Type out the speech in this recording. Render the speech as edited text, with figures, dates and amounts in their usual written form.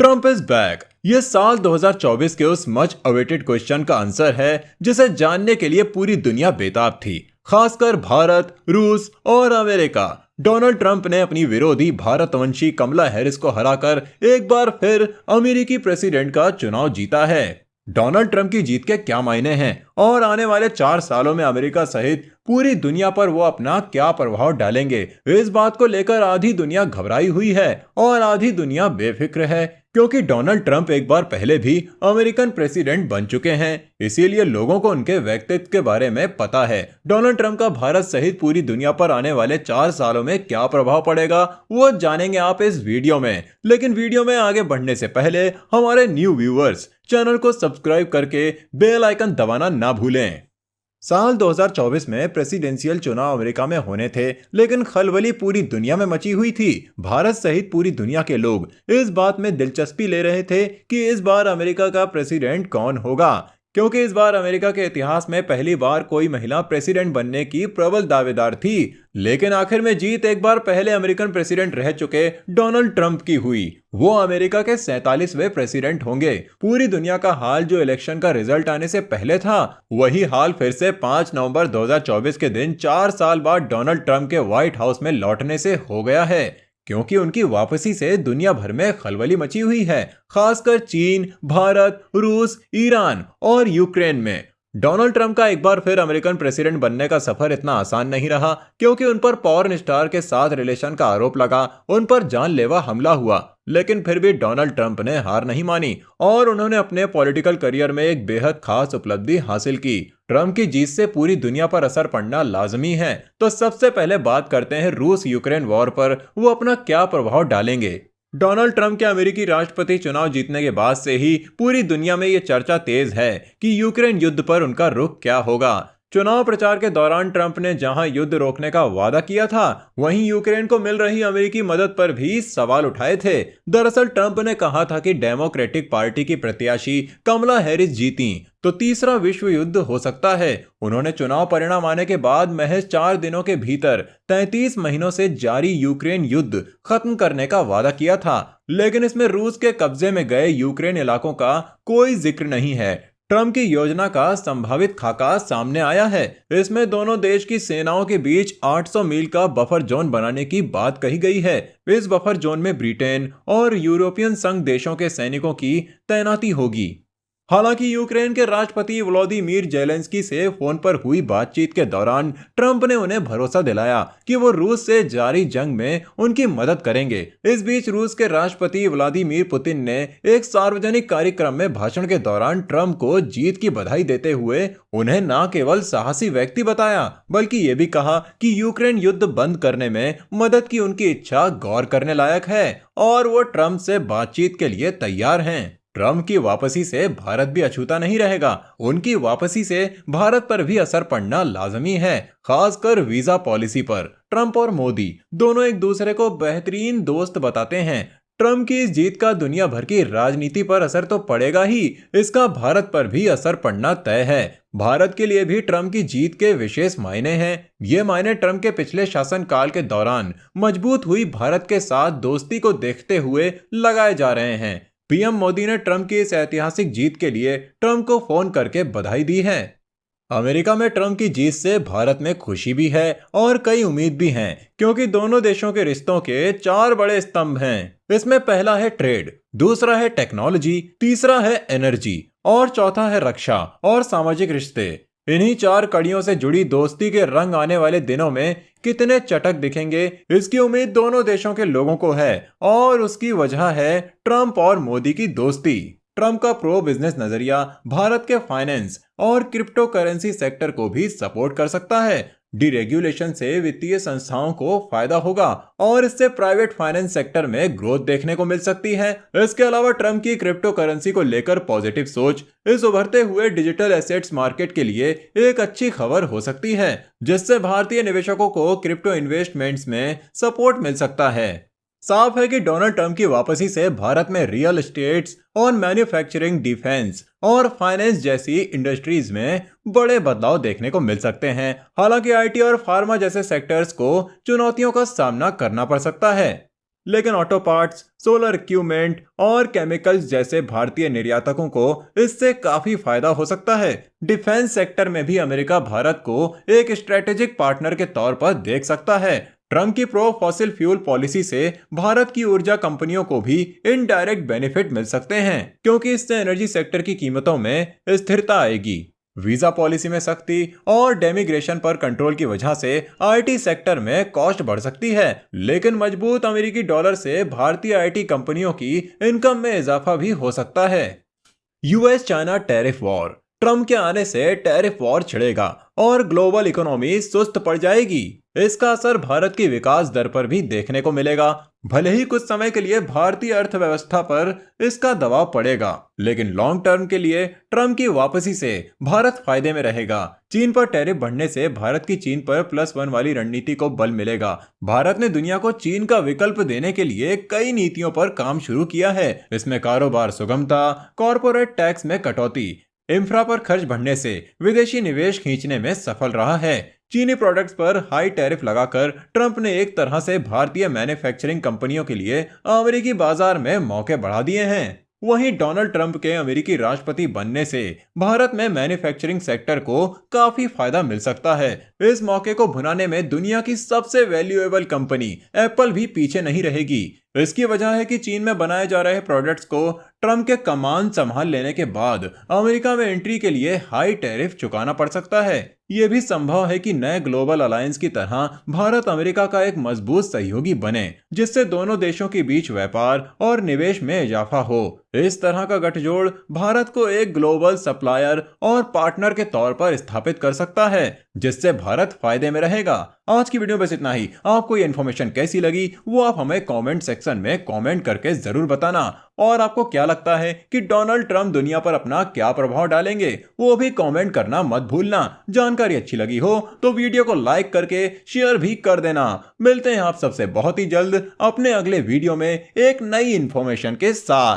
Trump is back. ये साल 2024 के उस मच अवेटेड क्वेश्चन का आंसर है जिसे जानने के लिए पूरी दुनिया बेताब थी, खासकर भारत, रूस और अमेरिका। डोनाल्ड ट्रंप ने अपनी विरोधी भारतवंशी कमला हैरिस को हराकर एक बार फिर अमेरिकी प्रेसिडेंट का चुनाव जीता है। डोनाल्ड ट्रंप की जीत के क्या मायने हैं और आने वाले 4 सालों में अमेरिका सहित पूरी दुनिया पर वो अपना क्या प्रभाव डालेंगे, इस बात को लेकर आधी दुनिया घबराई हुई है और आधी दुनिया बेफिक्र है, क्योंकि डोनाल्ड ट्रंप एक बार पहले भी अमेरिकन प्रेसिडेंट बन चुके हैं। इसीलिए लोगों को उनके व्यक्तित्व के बारे में पता है। डोनाल्ड ट्रंप का भारत सहित पूरी दुनिया पर आने वाले 4 सालों में क्या प्रभाव पड़ेगा वो जानेंगे आप इस वीडियो में। लेकिन वीडियो में आगे बढ़ने से पहले हमारे न्यू व्यूअर्स चैनल को सब्सक्राइब करके बेल आइकन दबाना ना भूलें। साल 2024 में प्रेसिडेंशियल चुनाव अमेरिका में होने थे, लेकिन खलबली पूरी दुनिया में मची हुई थी। भारत सहित पूरी दुनिया के लोग इस बात में दिलचस्पी ले रहे थे कि इस बार अमेरिका का प्रेसिडेंट कौन होगा, क्योंकि इस बार अमेरिका के इतिहास में पहली बार कोई महिला प्रेसिडेंट बनने की प्रबल दावेदार थी। लेकिन आखिर में जीत एक बार पहले अमेरिकन प्रेसिडेंट रह चुके डोनाल्ड ट्रंप की हुई। वो अमेरिका के 47वें प्रेसिडेंट होंगे। पूरी दुनिया का हाल जो इलेक्शन का रिजल्ट आने से पहले था, वही हाल फिर से 5 नवंबर 2024 के दिन 4 साल बाद डोनाल्ड ट्रंप के व्हाइट हाउस में लौटने से हो गया है, क्योंकि उनकी वापसी से दुनिया भर में खलबली मची हुई है, खासकर चीन, भारत, रूस, ईरान और यूक्रेन में। डोनाल्ड ट्रंप का एक बार फिर अमेरिकन प्रेसिडेंट बनने का सफर इतना आसान नहीं रहा, क्योंकि उन पर पॉर्न स्टार के साथ रिलेशन का आरोप लगा, उन पर जानलेवा हमला हुआ। लेकिन फिर भी डोनाल्ड ट्रंप ने हार नहीं मानी और उन्होंने अपने पॉलिटिकल करियर में एक बेहद खास उपलब्धि हासिल की। ट्रंप की जीत से पूरी दुनिया पर असर पड़ना लाजमी है। तो सबसे पहले बात करते हैं रूस यूक्रेन वॉर पर, वो अपना क्या प्रभाव डालेंगे। डोनाल्ड ट्रंप के अमेरिकी राष्ट्रपति चुनाव जीतने के बाद से ही पूरी दुनिया में यह चर्चा तेज है कि यूक्रेन युद्ध पर उनका रुख क्या होगा। चुनाव प्रचार के दौरान ट्रंप ने जहां युद्ध रोकने का वादा किया था, वहीं यूक्रेन को मिल रही अमेरिकी मदद पर भी सवाल उठाए थे। दरअसल ट्रंप ने कहा था कि डेमोक्रेटिक पार्टी की प्रत्याशी कमला हैरिस जीती तो तीसरा विश्व युद्ध हो सकता है। उन्होंने चुनाव परिणाम आने के बाद महज 4 दिनों के भीतर 33 महीनों से जारी यूक्रेन युद्ध खत्म करने का वादा किया था, लेकिन इसमें रूस के कब्जे में गए यूक्रेन इलाकों का कोई जिक्र नहीं है। ट्रंप की योजना का संभावित खाका सामने आया है। इसमें दोनों देश की सेनाओं के बीच 800 मील का बफर जोन बनाने की बात कही गई है। इस बफर जोन में ब्रिटेन और यूरोपियन संघ देशों के सैनिकों की तैनाती होगी। हालांकि यूक्रेन के राष्ट्रपति व्लादिमीर जेलेंस्की से फोन पर हुई बातचीत के दौरान ट्रंप ने उन्हें भरोसा दिलाया कि वो रूस से जारी जंग में उनकी मदद करेंगे। इस बीच रूस के राष्ट्रपति व्लादिमीर पुतिन ने एक सार्वजनिक कार्यक्रम में भाषण के दौरान ट्रंप को जीत की बधाई देते हुए उन्हें न केवल साहसी व्यक्ति बताया, बल्कि ये भी कहा कि यूक्रेन युद्ध बंद करने में मदद की उनकी इच्छा गौर करने लायक है और वो ट्रंप से बातचीत के लिए तैयार हैं। ट्रंप की वापसी से भारत भी अछूता नहीं रहेगा। उनकी वापसी से भारत पर भी असर पड़ना लाजमी है, खासकर वीजा पॉलिसी पर। ट्रंप और मोदी दोनों एक दूसरे को बेहतरीन दोस्त बताते हैं। ट्रंप की इस जीत का दुनिया भर की राजनीति पर असर तो पड़ेगा ही, इसका भारत पर भी असर पड़ना तय है। भारत के लिए भी ट्रंप की जीत के विशेष मायने हैं। ये मायने ट्रंप के पिछले शासनकाल के दौरान मजबूत हुई भारत के साथ दोस्ती को देखते हुए लगाए जा रहे हैं। पीएम मोदी ने ट्रंप की इस ऐतिहासिक जीत के लिए ट्रंप को फोन करके बधाई दी है। अमेरिका में ट्रंप की जीत से भारत में खुशी भी है और कई उम्मीद भी हैं, क्योंकि दोनों देशों के रिश्तों के 4 बड़े स्तंभ हैं। इसमें पहला है ट्रेड, दूसरा है टेक्नोलॉजी, तीसरा है एनर्जी और चौथा है रक्षा और सामाजिक रिश्ते। इन्हीं 4 कड़ियों से जुड़ी दोस्ती के रंग आने वाले दिनों में कितने चटक दिखेंगे, इसकी उम्मीद दोनों देशों के लोगों को है और उसकी वजह है ट्रंप और मोदी की दोस्ती। ट्रंप का प्रो बिजनेस नजरिया भारत के फाइनेंस और क्रिप्टो करेंसी सेक्टर को भी सपोर्ट कर सकता है। डीरेगुलेशन से वित्तीय संस्थाओं को फायदा होगा और इससे प्राइवेट फाइनेंस सेक्टर में ग्रोथ देखने को मिल सकती है। इसके अलावा ट्रंप की क्रिप्टो करेंसी को लेकर पॉजिटिव सोच इस उभरते हुए डिजिटल एसेट्स मार्केट के लिए एक अच्छी खबर हो सकती है, जिससे भारतीय निवेशकों को क्रिप्टो इन्वेस्टमेंट्स में सपोर्ट मिल सकता है। साफ है कि डोनाल्ड ट्रंप की वापसी से भारत में रियल एस्टेट्स और मैन्युफैक्चरिंग, डिफेंस और फाइनेंस जैसी इंडस्ट्रीज में बड़े बदलाव देखने को मिल सकते हैं। हालांकि आईटी और फार्मा जैसे सेक्टर्स को चुनौतियों का सामना करना पड़ सकता है। लेकिन ऑटो पार्ट्स, सोलर इक्विपमेंट और केमिकल्स जैसे भारतीय निर्यातकों को इससे काफी फायदा हो सकता है। डिफेंस सेक्टर में भी अमेरिका भारत को एक स्ट्रेटेजिक पार्टनर के तौर पर देख सकता है। ट्रम्प की प्रो फॉसिल फ्यूल पॉलिसी से भारत की ऊर्जा कंपनियों को भी इनडायरेक्ट बेनिफिट मिल सकते हैं, क्योंकि इससे एनर्जी सेक्टर की कीमतों में स्थिरता आएगी। वीजा पॉलिसी में सख्ती और डेमिग्रेशन पर कंट्रोल की वजह से आईटी सेक्टर में कॉस्ट बढ़ सकती है, लेकिन मजबूत अमेरिकी डॉलर से भारतीय आईटी कंपनियों की इनकम में इजाफा भी हो सकता है। US China tariff war. Trump के आने से टैरिफ वॉर छिड़ेगा और ग्लोबल इकोनॉमी सुस्त पड़ जाएगी। इसका असर भारत की विकास दर पर भी देखने को मिलेगा। भले ही कुछ समय के लिए भारतीय अर्थव्यवस्था पर इसका दबाव पड़ेगा, लेकिन लॉन्ग टर्म के लिए ट्रम्प की वापसी से भारत फायदे में रहेगा। चीन पर टैरिफ बढ़ने से भारत की चीन पर +1 वाली रणनीति को बल मिलेगा। भारत ने दुनिया को चीन का विकल्प देने के लिए कई नीतियों पर काम शुरू किया है। इसमें कारोबार सुगमता, कॉरपोरेट टैक्स में कटौती, इंफ्रा पर खर्च बढ़ने से विदेशी निवेश खींचने में सफल रहा है। चीनी प्रोडक्ट्स पर हाई टैरिफ लगाकर ट्रंप ने एक तरह से भारतीय मैन्युफैक्चरिंग कंपनियों के लिए अमेरिकी बाजार में मौके बढ़ा दिए हैं। वहीं डोनाल्ड ट्रंप के अमेरिकी राष्ट्रपति बनने से भारत में मैन्युफैक्चरिंग सेक्टर को काफी फायदा मिल सकता है। इस मौके को भुनाने में दुनिया की सबसे वैल्यूएबल कंपनी एप्पल भी पीछे नहीं रहेगी। इसकी वजह है कि चीन में बनाए जा रहे प्रोडक्ट्स को ट्रंप के कमान संभाल लेने के बाद अमेरिका में एंट्री के लिए हाई टैरिफ चुकाना पड़ सकता है। यह भी संभव है कि नए ग्लोबल अलायंस की तरह भारत अमेरिका का एक मजबूत सहयोगी बने, जिससे दोनों देशों के बीच व्यापार और निवेश में इजाफा हो। इस तरह का गठजोड़ भारत को एक ग्लोबल सप्लायर और पार्टनर के तौर पर स्थापित कर सकता है, जिससे भारत फायदे में रहेगा। आज की वीडियो बस इतना ही। आपको ये इन्फॉर्मेशन कैसी लगी वो आप हमें कमेंट सेक्शन में कमेंट करके जरूर बताना। और आपको क्या लगता है कि डोनाल्ड ट्रंप दुनिया पर अपना क्या प्रभाव डालेंगे, वो भी कमेंट करना मत भूलना। जानकारी अच्छी लगी हो तो वीडियो को लाइक करके शेयर भी कर देना। मिलते हैं आप सबसे बहुत ही जल्द अपने अगले वीडियो में एक नई इन्फॉर्मेशन के साथ।